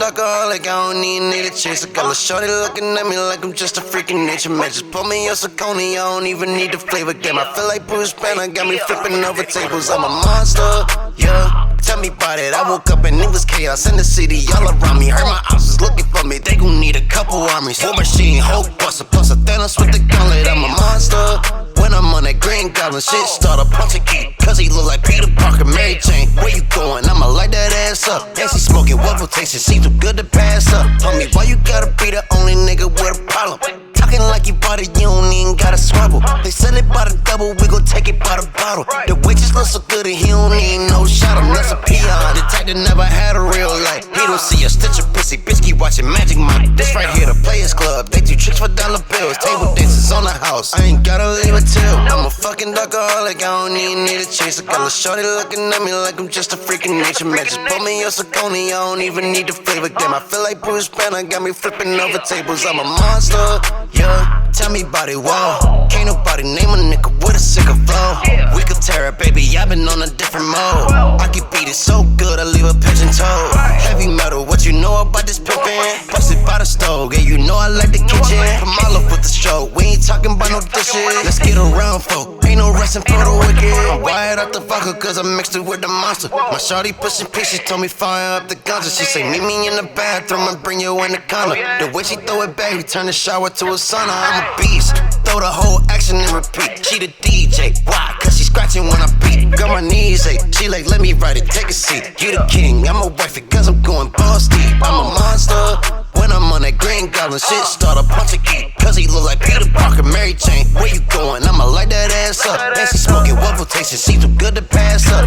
alcoholic, I don't even need a chase. I got a shorty looking at me like I'm just a freaking nature man. Just put me on Saucony, I don't even need the flavor game. I feel like Bruce Banner, got me flipping over tables. I'm a monster, yeah. Tell me about it, I woke up and it was chaos in the city all around me. Heard my ops was looking for me, they gon' need a couple armies. War machine, Hulk buster, plus a Thanos with the gauntlet. I'm a monster. When I'm on that green goblin shit, start a punch a key, cause he look like Peter Parker, Mary Jane. Where you going? I'ma light that ass up. And she smoking waffle taste, it seems too good to pass up. Told me, why you gotta be the only nigga with a problem? Talking like you bought it, you don't even gotta swabble. They sell it by the double, we gon' take it by the bottle. The waitress look so good and he don't need no shot. I'm that's a peon. Detective never had a real life. He don't see a stitch of pussy, bitch keep watching Magic Mike. This right here, the Players Club. They do tricks for dollar bills. Table dances on the house. I ain't gotta leave it till I'm a fucking alcoholic, I don't even need a chase. I got a shorty looking at me like I'm just a freaking nature man. Just put me on Saucony, I don't even need the flavor game. I feel like Bruce Banner, got me flipping over tables. I'm a monster, yeah. Tell me about it, whoa. Can't nobody name a nigga with a sicker flow. We could tear it, baby, I've been on a different mode. I can beat it so good, I leave a pigeon toe. Heavy metal, what you know about this pimpin'? Busted by the stove, yeah, you know I like the kitchen. Come all up with the show, we ain't talking about no dishes. Let's get around, folk, ain't no resting for the wicked. I'm wired out the vodka, cause I mixed it with the monster. My shawty pushing pieces, told me fire up the guns. She say, meet me in the bathroom and bring you in the corner. The way she throw it back, we turn the shower to a sauna. I'm a beast, throw the whole action and repeat. She the DJ, why? Cause she scratching when I beat. Got my knees ache, she like, let me ride it, take a seat. You the king, I'm a wifey cause I'm going balls deep. I'm a monster, when I'm on that green goblin shit, start a punch a key, cause he look like Peter Parker, Mary Jane. Where you going? I'ma light that ass up. And she smoking waffle taste, it seems too good to pass up.